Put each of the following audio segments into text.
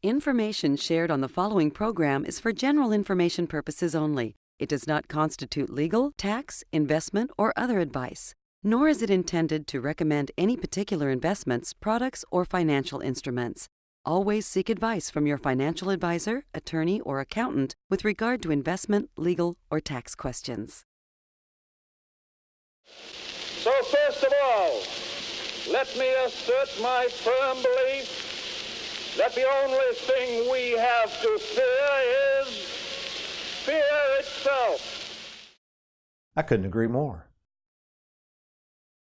Information shared on the following program is for general information purposes only. It does not constitute legal, tax, investment, or other advice, nor is it intended to recommend any particular investments, products, or financial instruments. Always seek advice from your financial advisor, attorney, or accountant with regard to investment, legal, or tax questions. So first of all, let me assert my firm belief that the only thing we have to fear is fear itself. I couldn't agree more.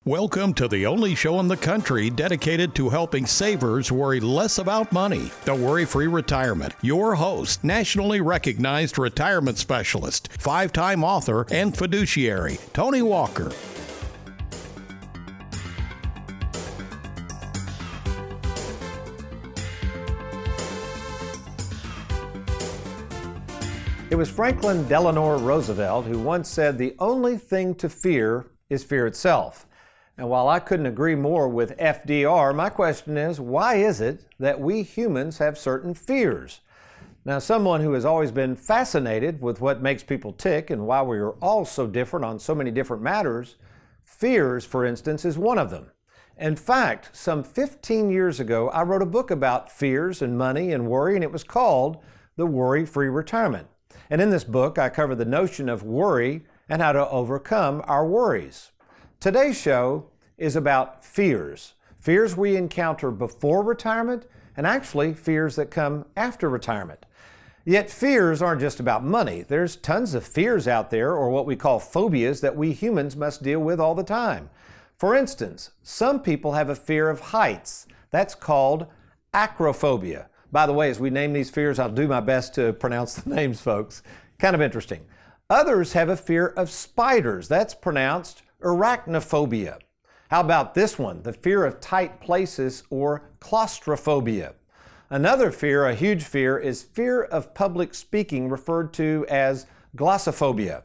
Welcome to the only show in the country dedicated to helping savers worry less about money. The WorryFree Retirement. Your host, nationally recognized retirement specialist, 5-time author, and fiduciary, Tony Walker. It was Franklin Delano Roosevelt who once said the only thing to fear is fear itself. And while I couldn't agree more with FDR, my question is, why is it that we humans have certain fears? Now, someone who has always been fascinated with what makes people tick and why we are all so different on so many different matters, fears, for instance, is one of them. In fact, some 15 years ago, I wrote a book about fears and money and worry, and it was called The WorryFree Retirement. And in this book, I cover the notion of worry and how to overcome our worries. Today's show is about fears. Fears we encounter before retirement and actually fears that come after retirement. Yet fears aren't just about money. There's tons of fears out there, or what we call phobias, that we humans must deal with all the time. For instance, some people have a fear of heights. That's called acrophobia. By the way, as we name these fears, I'll do my best to pronounce the names, folks. Kind of interesting. Others have a fear of spiders. That's pronounced arachnophobia. How about this one? The fear of tight places, or claustrophobia. Another fear, a huge fear, is fear of public speaking, referred to as glossophobia.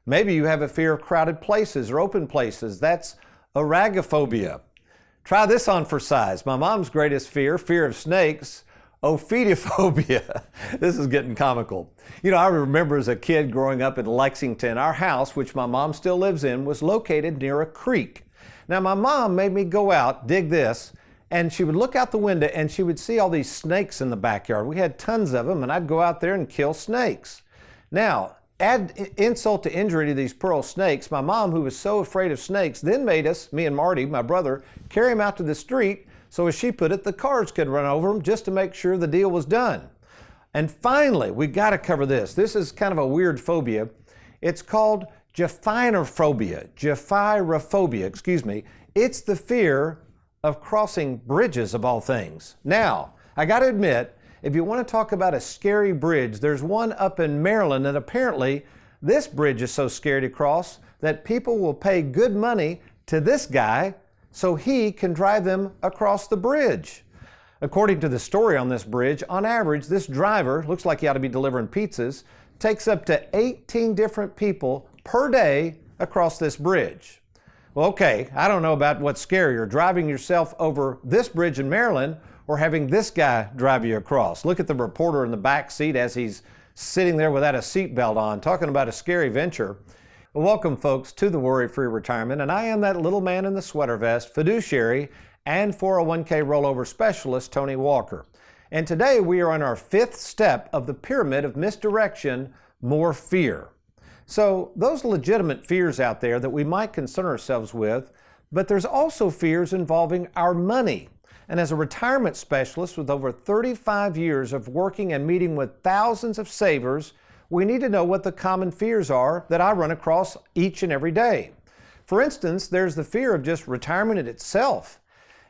Maybe you have a fear of crowded places or open places. That's aragophobia. Try this on for size. My mom's greatest fear, fear of snakes, ophidiophobia. This is getting comical. You know, I remember as a kid growing up in Lexington, our house, which my mom still lives in, was located near a creek. Now, my mom made me go out, dig this, and she would look out the window and she would see all these snakes in the backyard. We had tons of them, and I'd go out there and kill snakes. Now, add insult to injury to these pearl snakes, my mom, who was so afraid of snakes, then made us, me and Marty, my brother, carry him out to the street so, as she put it, the cars could run over them just to make sure the deal was done. And finally, we got to cover this. This is kind of a weird phobia. It's called Japhirophobia. It's the fear of crossing bridges, of all things. Now, I got to admit, if you want to talk about a scary bridge, there's one up in Maryland, and apparently this bridge is so scary to cross that people will pay good money to this guy so he can drive them across the bridge. According to the story on this bridge, on average, this driver, looks like he ought to be delivering pizzas, takes up to 18 different people per day across this bridge. Well, okay, I don't know about what's scarier, driving yourself over this bridge in Maryland or having this guy drive you across. Look at the reporter in the back seat as he's sitting there without a seatbelt on, talking about a scary venture. Well, welcome, folks, to the WorryFree Retirement, and I am that little man in the sweater vest, fiduciary, and 401k rollover specialist, Tony Walker. And today we are on our 5th step of the pyramid of misdirection, more fear. So those legitimate fears out there that we might concern ourselves with, but there's also fears involving our money. And as a retirement specialist with over 35 years of working and meeting with thousands of savers, we need to know what the common fears are that I run across each and every day. For instance, there's the fear of just retirement in itself.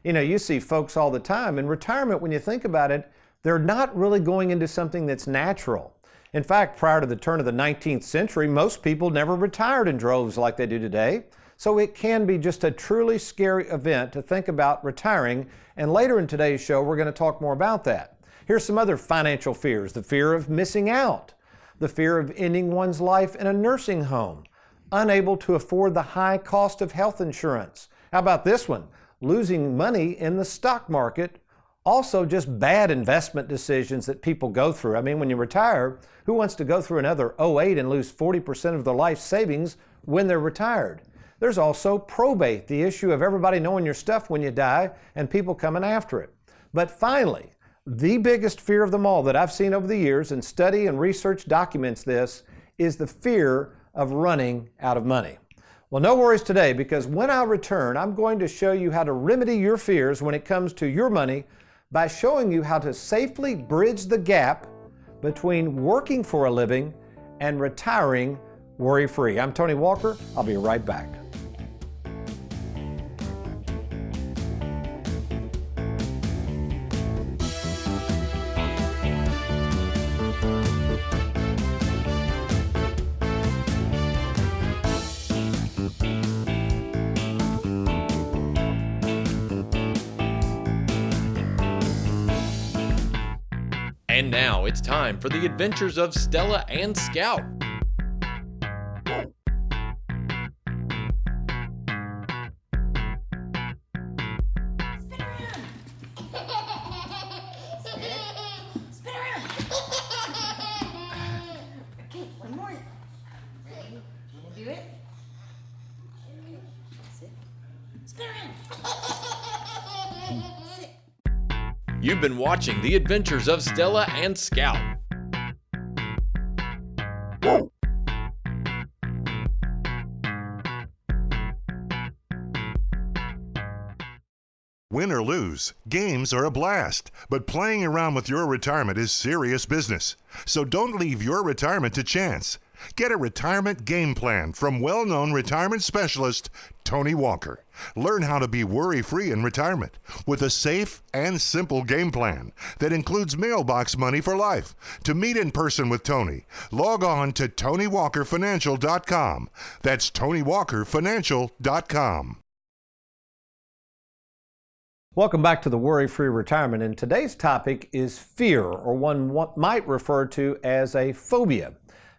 You know, you see folks all the time in retirement, when you think about it, they're not really going into something that's natural. In fact, prior to the turn of the 19th century, most people never retired in droves like they do today. So it can be just a truly scary event to think about retiring. And later in today's show, we're going to talk more about that. Here's some other financial fears: the fear of missing out, the fear of ending one's life in a nursing home, unable to afford the high cost of health insurance. How about this one? Losing money in the stock market, Also, just bad investment decisions that people go through. I mean, when you retire, who wants to go through another '08 and lose 40% of their life savings when they're retired? There's also probate, the issue of everybody knowing your stuff when you die and people coming after it. But finally, the biggest fear of them all that I've seen over the years, and study and research documents this, is the fear of running out of money. Well, no worries today, because when I return, I'm going to show you how to remedy your fears when it comes to your money by showing you how to safely bridge the gap between working for a living and retiring worry-free. I'm Tony Walker. I'll be right back. And now it's time for the adventures of Stella and Scout. Spin around. Okay, one more. Ready? Can you do it? Sit. Spin around. Sit. You've been watching the adventures of Stella and Scout. Win or lose, games are a blast, but playing around with your retirement is serious business. So don't leave your retirement to chance. Get a retirement game plan from well-known retirement specialist Tony Walker. Learn how to be worry-free in retirement with a safe and simple game plan that includes mailbox money for life. To meet in person with Tony, log on to TonyWalkerFinancial.com. That's TonyWalkerFinancial.com. Welcome back to the Worry-Free Retirement, and today's topic is fear, or one might refer to as a phobia.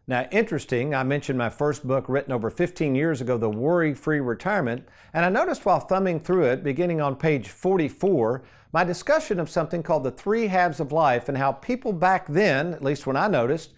Now, interesting, I mentioned my first book written over 15 years ago, The Worry-Free Retirement, and I noticed while thumbing through it, beginning on page 44, my discussion of something called the 3 halves of life and how people back then, at least when I noticed,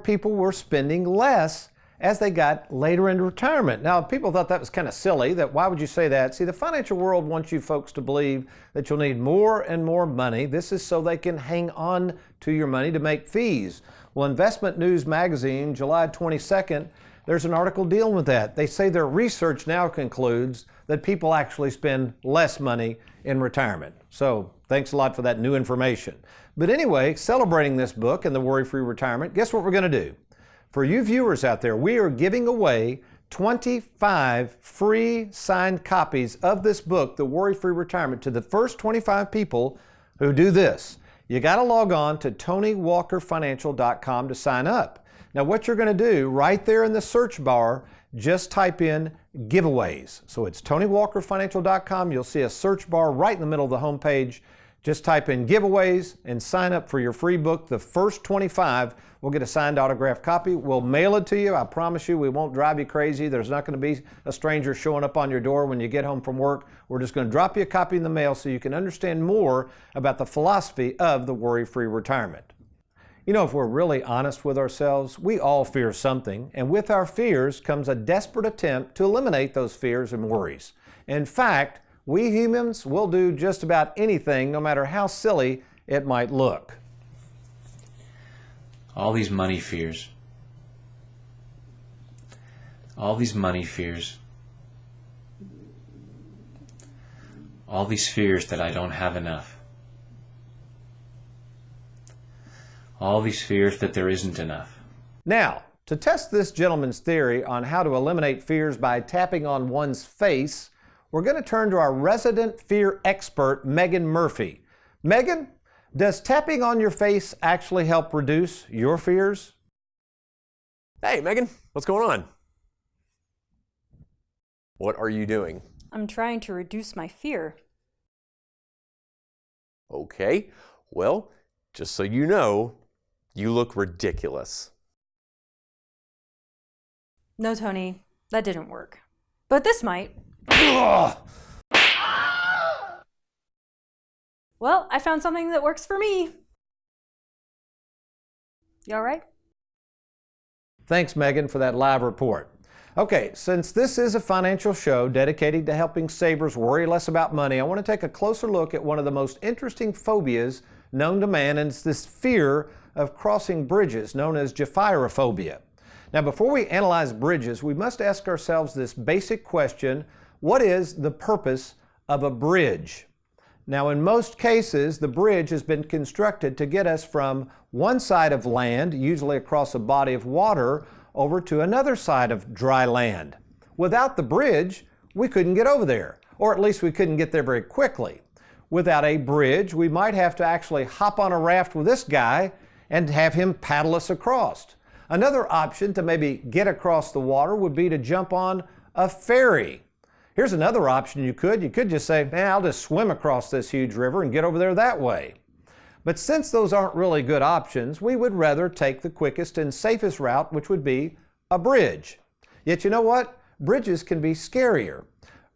people were spending less as they got later into retirement. Now, people thought that was kind of silly, that why would you say that? See, the financial world wants you folks to believe that you'll need more and more money. This is so they can hang on to your money to make fees. Well, Investment News Magazine, July 22nd, there's an article dealing with that. They say their research now concludes that people actually spend less money in retirement. So thanks a lot for that new information. But anyway, celebrating this book and the Worry-Free Retirement, guess what we're going to do? For you viewers out there, we are giving away 25 free signed copies of this book, The Worry-Free Retirement, to the first 25 people who do this. You got to log on to TonyWalkerFinancial.com to sign up. Now, what you're going to do, right there in the search bar, just type in giveaways. So it's TonyWalkerFinancial.com. You'll see a search bar right in the middle of the home page. Just type in giveaways and sign up for your free book. The first 25 will get a signed autographed copy. We'll mail it to you. I promise you we won't drive you crazy. There's not going to be a stranger showing up on your door when you get home from work. We're just going to drop you a copy in the mail so you can understand more about the philosophy of the Worry-Free Retirement. You know, if we're really honest with ourselves, we all fear something, and with our fears comes a desperate attempt to eliminate those fears and worries. In fact, we humans will do just about anything, no matter how silly it might look. All these money fears. All these money fears. All these fears that I don't have enough. All these fears that there isn't enough. Now, to test this gentleman's theory on how to eliminate fears by tapping on one's face, we're going to turn to our resident fear expert, Megan Murphy. Megan, does tapping on your face actually help reduce your fears? Hey, Megan, what's going on? What are you doing? I'm trying to reduce my fear. Okay, well, just so you know, you look ridiculous. No, Tony, that didn't work. But this might. Ugh. Well, I found something that works for me. You all right? Thanks, Megan, for that live report. Okay, since this is a financial show dedicated to helping savers worry less about money, I want to take a closer look at one of the most interesting phobias known to man, and it's this fear of crossing bridges, known as gyrophobia. Now, before we analyze bridges, we must ask ourselves this basic question: what is the purpose of a bridge? Now, in most cases, the bridge has been constructed to get us from one side of land, usually across a body of water, over to another side of dry land. Without the bridge, we couldn't get over there, or at least we couldn't get there very quickly. Without a bridge, we might have to actually hop on a raft with this guy and have him paddle us across. Another option to maybe get across the water would be to jump on a ferry. Here's another option you could just say, man, I'll just swim across this huge river and get over there that way. But since those aren't really good options, we would rather take the quickest and safest route, which would be a bridge. Yet you know what? Bridges can be scarier.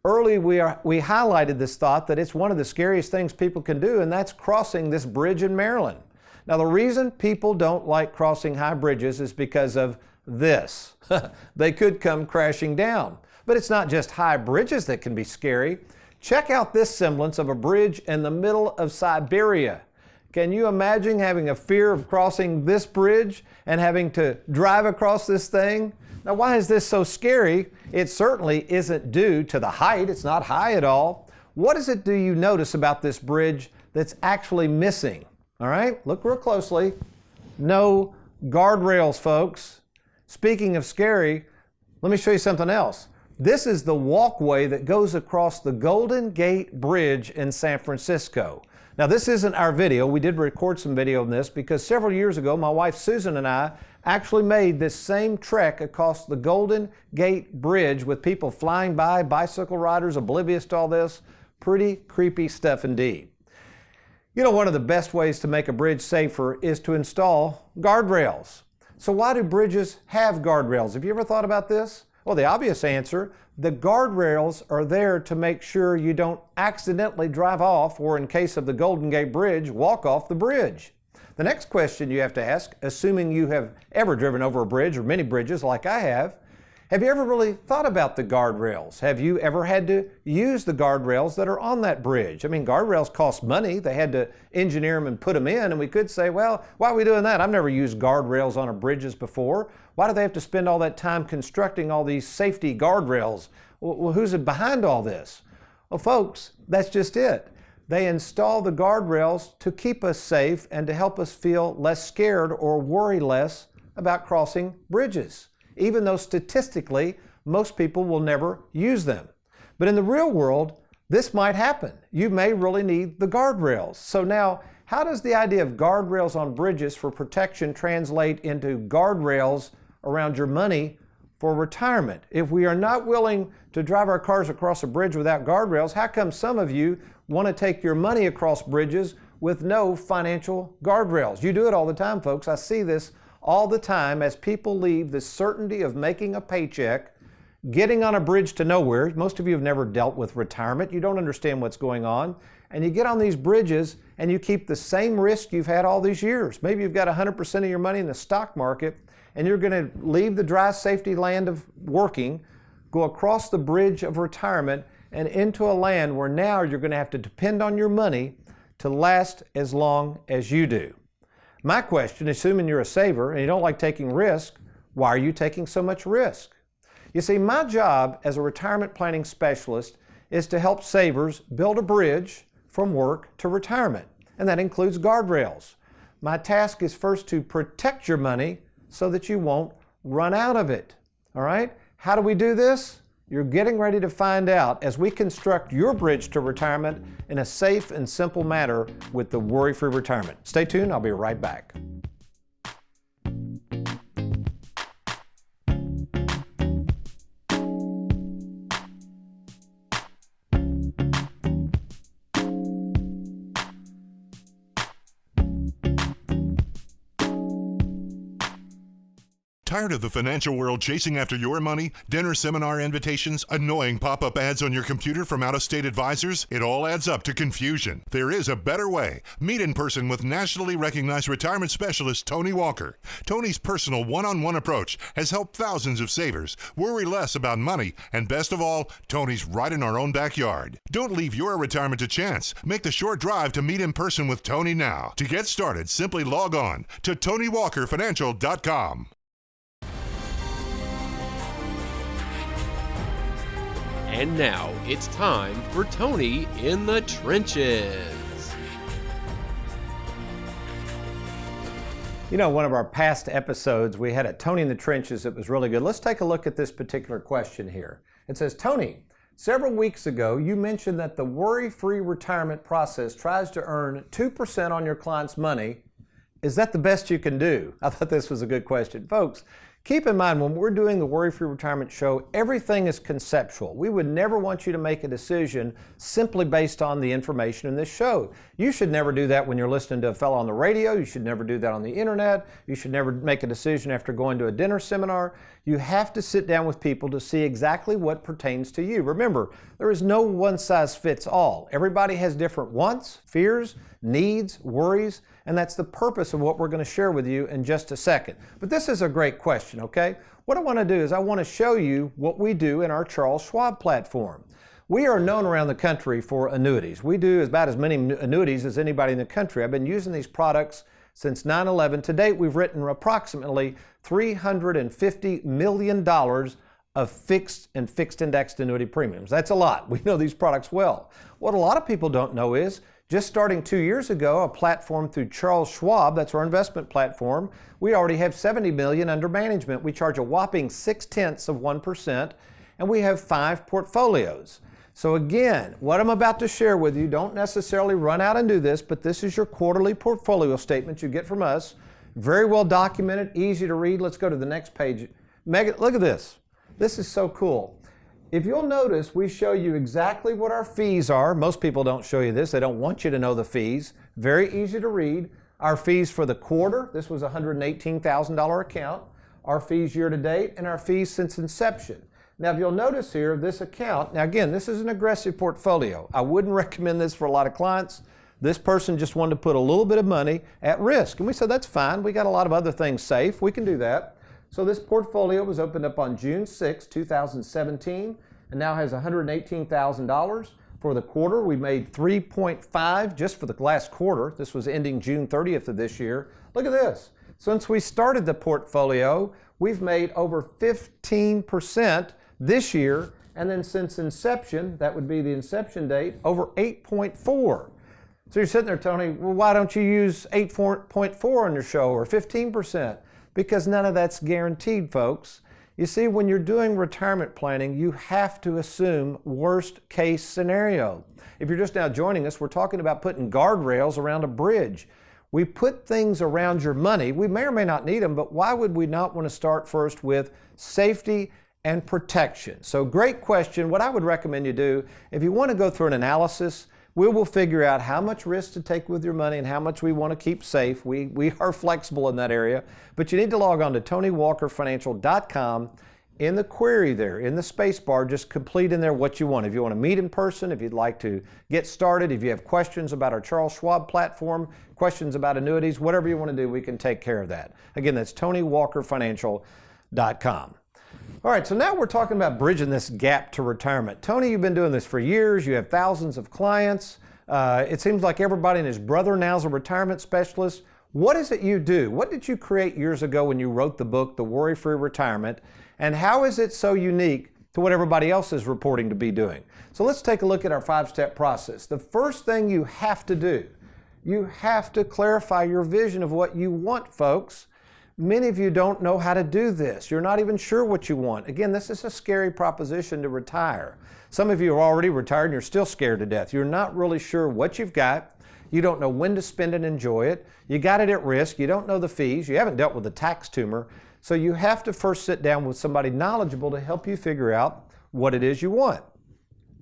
Early we highlighted this thought that it's one of the scariest things people can do, and that's crossing this bridge in Maryland. Now, the reason people don't like crossing high bridges is because of this. They could come crashing down. But it's not just high bridges that can be scary. Check out this semblance of a bridge in the middle of Siberia. Can you imagine having a fear of crossing this bridge and having to drive across this thing? Now, why is this so scary? It certainly isn't due to the height. It's not high at all. What is it do you notice about this bridge that's actually missing? All right, look real closely. No guardrails, folks. Speaking of scary, let me show you something else. This is the walkway that goes across the Golden Gate Bridge in San Francisco. Now, this isn't our video. We did record some video on this because several years ago, my wife Susan and I actually made this same trek across the Golden Gate Bridge with people flying by, bicycle riders oblivious to all this. Pretty creepy stuff indeed. You know, one of the best ways to make a bridge safer is to install guardrails. So why do bridges have guardrails? Have you ever thought about this? Well, the obvious answer, the guardrails are there to make sure you don't accidentally drive off, or in case of the Golden Gate Bridge, walk off the bridge. The next question you have to ask, assuming you have ever driven over a bridge or many bridges like I have you ever really thought about the guardrails? Have you ever had to use the guardrails that are on that bridge? I mean, guardrails cost money. They had to engineer them and put them in, and we could say, well, why are we doing that? I've never used guardrails on a bridges before. Why do they have to spend all that time constructing all these safety guardrails? Well, who's behind all this? Well, folks, that's just it. They install the guardrails to keep us safe and to help us feel less scared or worry less about crossing bridges, even though statistically most people will never use them. But in the real world, this might happen. You may really need the guardrails. So now, how does the idea of guardrails on bridges for protection translate into guardrails around your money for retirement? If we are not willing to drive our cars across a bridge without guardrails, how come some of you want to take your money across bridges with no financial guardrails? You do it all the time, folks. I see this all the time as people leave the certainty of making a paycheck, getting on a bridge to nowhere. Most of you have never dealt with retirement. You don't understand what's going on. And you get on these bridges and you keep the same risk you've had all these years. Maybe you've got 100% of your money in the stock market and you're going to leave the dry safety land of working, go across the bridge of retirement and into a land where now you're going to have to depend on your money to last as long as you do. My question, assuming you're a saver and you don't like taking risk, why are you taking so much risk? You see, my job as a retirement planning specialist is to help savers build a bridge from work to retirement, and that includes guardrails. My task is first to protect your money so that you won't run out of it. All right? How do we do this? You're getting ready to find out as we construct your bridge to retirement in a safe and simple manner with the Worry-Free Retirement. Stay tuned, I'll be right back. Tired of the financial world chasing after your money? Dinner seminar invitations? Annoying pop-up ads on your computer from out-of-state advisors? It all adds up to confusion. There is a better way. Meet in person with nationally recognized retirement specialist Tony Walker. Tony's personal one-on-one approach has helped thousands of savers worry less about money, and best of all, Tony's right in our own backyard. Don't leave your retirement to chance. Make the short drive to meet in person with Tony now. To get started, simply log on to TonyWalkerFinancial.com. And now it's time for Tony in the Trenches. You know, one of our past episodes, we had a Tony in the Trenches that was really good. Let's take a look at this particular question here. It says, Tony, several weeks ago, you mentioned that the worry-free retirement process tries to earn 2% on your client's money. Is that the best you can do? I thought this was a good question. Folks, keep in mind, when we're doing the Worry-Free Retirement Show, everything is conceptual. We would never want you to make a decision simply based on the information in this show. You should never do that when you're listening to a fellow on the radio. You should never do that on the internet. You should never make a decision after going to a dinner seminar. You have to sit down with people to see exactly what pertains to you. Remember, there is no one size fits all. Everybody has different wants, fears, needs, worries, and that's the purpose of what we're going to share with you in just a second. But this is a great question, okay? What I want to do is I want to show you what we do in our Charles Schwab platform. We are known around the country for annuities. We do about as many annuities as anybody in the country. I've been using these products since 9/11. To date, we've written approximately $350 million of fixed and fixed indexed annuity premiums. That's a lot. We know these products well. What a lot of people don't know is just starting 2 years ago, a platform through Charles Schwab, that's our investment platform, we already have $70 million under management. We charge a whopping 0.6%, and we have 5 portfolios. So again, what I'm about to share with you, don't necessarily run out and do this, but this is your quarterly portfolio statement you get from us. Very well documented, easy to read. Let's go to the next page. Megan, look at this. This is so cool. If you'll notice, we show you exactly what our fees are. Most people don't show you this. They don't want you to know the fees. Very easy to read. Our fees for the quarter, this was a $118,000 account. Our fees year to date, and our fees since inception. Now, if you'll notice here, this account, now again, this is an aggressive portfolio. I wouldn't recommend this for a lot of clients. This person just wanted to put a little bit of money at risk. And we said, that's fine. We got a lot of other things safe. We can do that. So this portfolio was opened up on June 6, 2017, and now has $118,000. For the quarter, we made 3.5 just for the last quarter. This was ending June 30th of this year. Look at this. Since we started the portfolio, we've made over 15% this year, and then since inception, that would be the inception date, over 8.4. So you're sitting there, Tony, well, why don't you use 8.4 on your show or 15%? Because none of that's guaranteed, folks. You see, when you're doing retirement planning, you have to assume worst case scenario. If you're just now joining us, we're talking about putting guardrails around a bridge. We put things around your money. We may or may not need them, but why would we not want to start first with safety and protection? So great question. What I would recommend you do, if you want to go through an analysis, we will figure out how much risk to take with your money and how much we want to keep safe. We are flexible in that area, but you need to log on to TonyWalkerFinancial.com. In the query there, in the space bar, just complete in there what you want. If you want to meet in person, if you'd like to get started, if you have questions about our Charles Schwab platform, questions about annuities, whatever you want to do, we can take care of that. Again, that's TonyWalkerFinancial.com. All right, so now we're talking about bridging this gap to retirement. Tony, you've been doing this for years. You have thousands of clients. It seems like everybody and his brother now is a retirement specialist. What is it you do? What did you create years ago when you wrote the book, The Worry-Free Retirement? And how is it so unique to what everybody else is reporting to be doing? So let's take a look at our 5-step process. The first thing you have to do, you have to clarify your vision of what you want, folks. Many of you don't know how to do this. You're not even sure what you want. Again, this is a scary proposition to retire. Some of you are already retired and you're still scared to death. You're not really sure what you've got. You don't know when to spend and enjoy it. You got it at risk. You don't know the fees. You haven't dealt with the tax tumor. So you have to first sit down with somebody knowledgeable to help you figure out what it is you want.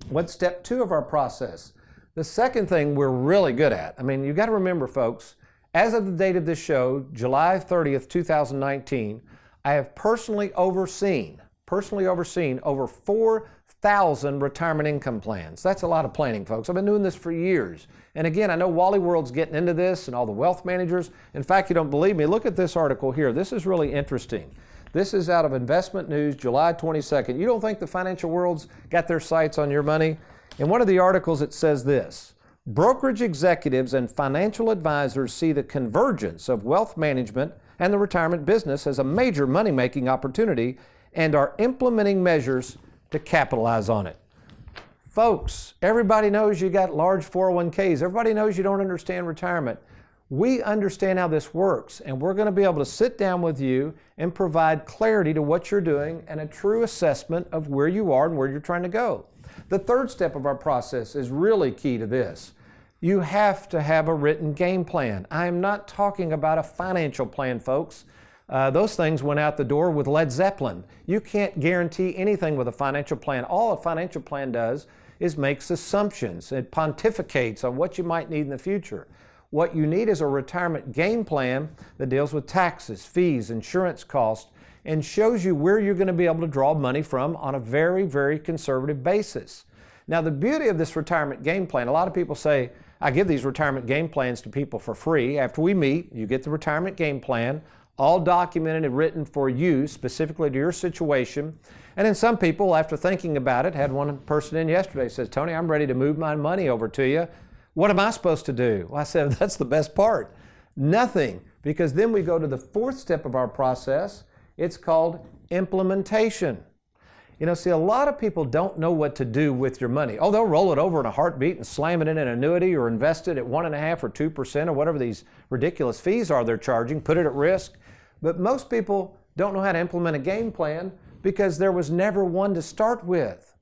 What's step 2 of our process? The second thing we're really good at, you got to remember, folks, as of the date of this show, July 30th, 2019, I have personally overseen over 4,000 retirement income plans. That's a lot of planning, folks. I've been doing this for years. And again, I know Wally World's getting into this and all the wealth managers. In fact, you don't believe me, look at this article here. This is really interesting. This is out of Investment News, July 22nd. You don't think the financial world's got their sights on your money? In one of the articles, it says this: brokerage executives and financial advisors see the convergence of wealth management and the retirement business as a major money-making opportunity and are implementing measures to capitalize on it. Folks, everybody knows you got large 401ks. Everybody knows you don't understand retirement. We understand how this works, and we're going to be able to sit down with you and provide clarity to what you're doing and a true assessment of where you are and where you're trying to go. The third step of our process is really key to this. You have to have a written game plan. I am not talking about a financial plan, folks. Those things went out the door with Led Zeppelin. You can't guarantee anything with a financial plan. All a financial plan does is makes assumptions. It pontificates on what you might need in the future. What you need is a retirement game plan that deals with taxes, fees, insurance costs, and shows you where you're going to be able to draw money from on a very, very conservative basis. Now, the beauty of this retirement game plan, a lot of people say, I give these retirement game plans to people for free. After we meet, you get the retirement game plan, all documented and written for you, specifically to your situation. And then some people, after thinking about it, had one person in yesterday says, Tony, I'm ready to move my money over to you. What am I supposed to do? Well, I said, that's the best part. Nothing, because then we go to the fourth step of our process. It's called implementation. You know, see, a lot of people don't know what to do with your money. Oh, they'll roll it over in a heartbeat and slam it in an annuity or invest it at 1.5% or 2% or whatever these ridiculous fees are they're charging, put it at risk. But most people don't know how to implement a game plan because there was never one to start with.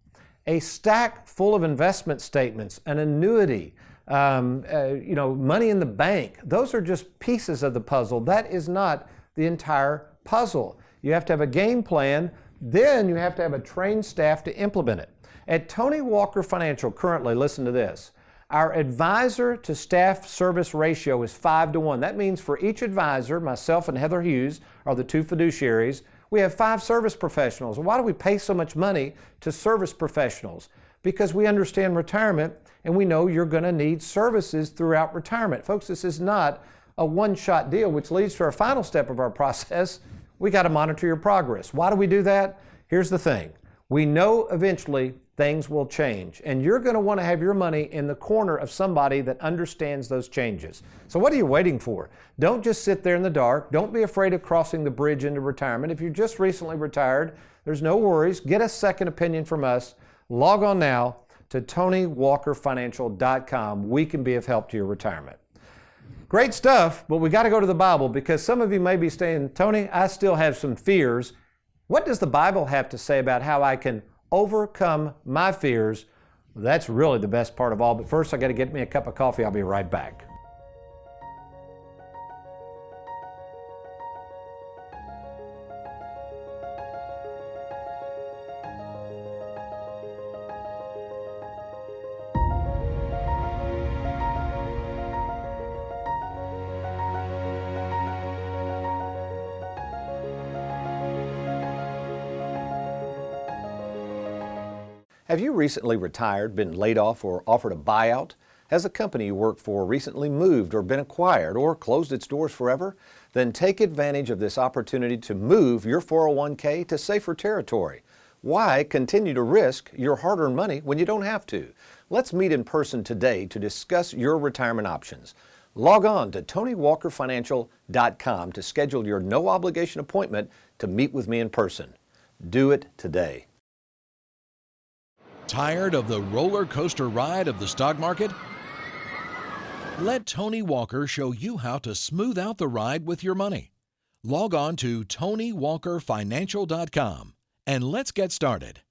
A stack full of investment statements, an annuity, money in the bank, those are just pieces of the puzzle. That is not the entire puzzle. You have to have a game plan, then you have to have a trained staff to implement it. At Tony Walker Financial, currently, listen to this, our advisor to staff service ratio is 5-to-1. That means for each advisor, myself and Heather Hughes are the two fiduciaries, we have 5 service professionals. Why do we pay so much money to service professionals? Because we understand retirement and we know you're going to need services throughout retirement. Folks, this is not a one-shot deal, which leads to our final step of our process. We got to monitor your progress. Why do we do that? Here's the thing. We know eventually things will change, and you're going to want to have your money in the corner of somebody that understands those changes. So what are you waiting for? Don't just sit there in the dark. Don't be afraid of crossing the bridge into retirement. If you're just recently retired, there's no worries. Get a second opinion from us. Log on now to TonyWalkerFinancial.com. We can be of help to your retirement. Great stuff, but we got to go to the Bible because some of you may be saying, Tony, I still have some fears. What does the Bible have to say about how I can overcome my fears? That's really the best part of all. But first, I got to get me a cup of coffee. I'll be right back. Have you recently retired, been laid off, or offered a buyout? Has a company you work for recently moved or been acquired or closed its doors forever? Then take advantage of this opportunity to move your 401k to safer territory. Why continue to risk your hard-earned money when you don't have to? Let's meet in person today to discuss your retirement options. Log on to TonyWalkerFinancial.com to schedule your no-obligation appointment to meet with me in person. Do it today. Tired of the roller coaster ride of the stock market? Let Tony Walker show you how to smooth out the ride with your money. Log on to TonyWalkerFinancial.com and let's get started.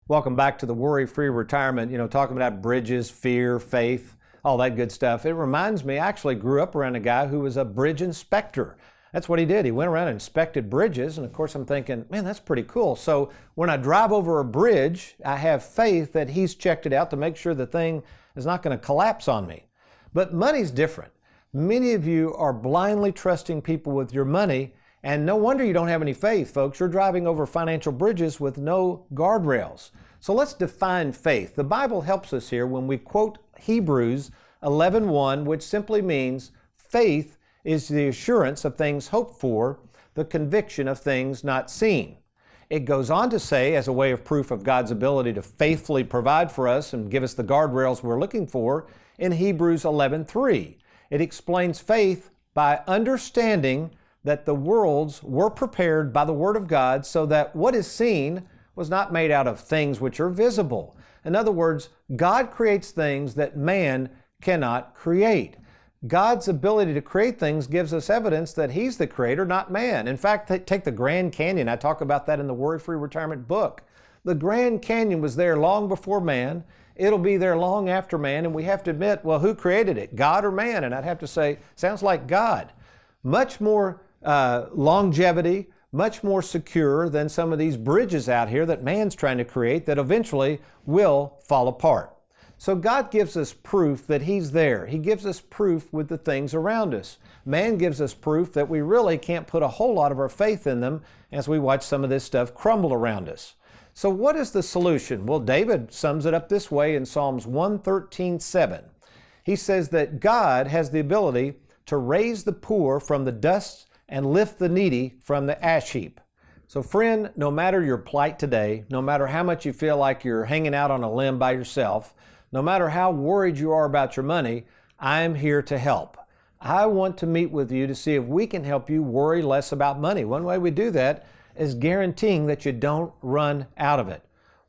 Welcome back to the Worry-Free Retirement. Talking about bridges, fear, faith, all that good stuff. It reminds me, I actually grew up around a guy who was a bridge inspector. That's what he did. He went around and inspected bridges, and of course I'm thinking, man, that's pretty cool. So when I drive over a bridge, I have faith that he's checked it out to make sure the thing is not going to collapse on me. But money's different. Many of you are blindly trusting people with your money, And no wonder you don't have any faith, folks. You're driving over financial bridges with no guardrails. So let's define faith. The Bible helps us here when we quote Hebrews 11:1, which simply means faith is the assurance of things hoped for, the conviction of things not seen. It goes on to say, as a way of proof of God's ability to faithfully provide for us and give us the guardrails we're looking for, in Hebrews 11:3. It explains faith by understanding that the worlds were prepared by the Word of God so that what is seen was not made out of things which are visible. In other words, God creates things that man cannot create. God's ability to create things gives us evidence that He's the creator, not man. In fact, take the Grand Canyon. I talk about that in the WorryFree Retirement book. The Grand Canyon was there long before man. It'll be there long after man, and we have to admit, well, who created it, God or man? And I'd have to say, sounds like God. Much more longevity, much more secure than some of these bridges out here that man's trying to create that eventually will fall apart. So God gives us proof that He's there. He gives us proof with the things around us. Man gives us proof that we really can't put a whole lot of our faith in them as we watch some of this stuff crumble around us. So what is the solution? Well, David sums it up this way in Psalms 113:7. He says that God has the ability to raise the poor from the dust and lift the needy from the ash heap. So friend, no matter your plight today, no matter how much you feel like you're hanging out on a limb by yourself, no matter how worried you are about your money, I am here to help. I want to meet with you to see if we can help you worry less about money. One way we do that is guaranteeing that you don't run out of it.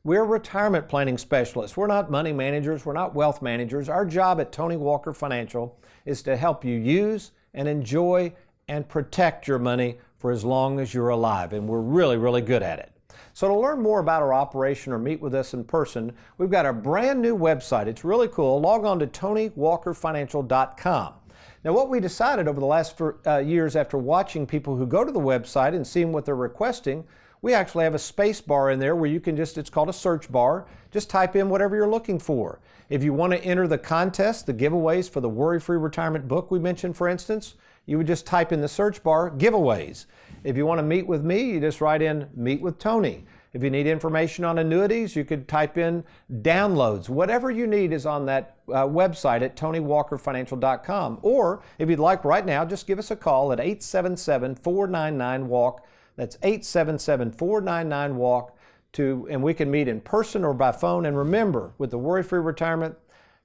We're retirement planning specialists. We're not money managers. We're not wealth managers. Our job at Tony Walker Financial is to help you use and enjoy and protect your money for as long as you're alive. And we're really, really good at it. So to learn more about our operation or meet with us in person, we've got a brand new website. It's really cool. Log on to TonyWalkerFinancial.com. Now, what we decided over the last years after watching people who go to the website and seeing what they're requesting, we actually have a space bar in there where you can it's called a search bar. Just type in whatever you're looking for. If you want to enter the contest, the giveaways for the Worry-Free Retirement book we mentioned, for instance, you would just type in the search bar, giveaways. If you want to meet with me, you just write in meet with Tony. If you need information on annuities, you could type in downloads. Whatever you need is on that website at TonyWalkerFinancial.com. Or if you'd like right now, just give us a call at 877-499-WALK. That's 877-499-WALK, and we can meet in person or by phone. And remember, with the Worry-Free Retirement,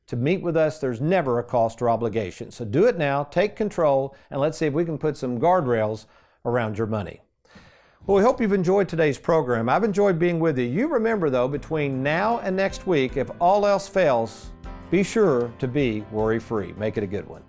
to meet with us, there's never a cost or obligation. So do it now, take control, and let's see if we can put some guardrails around your money. Well, we hope you've enjoyed today's program. I've enjoyed being with you. You remember, though, between now and next week, if all else fails, be sure to be worry-free. Make it a good one.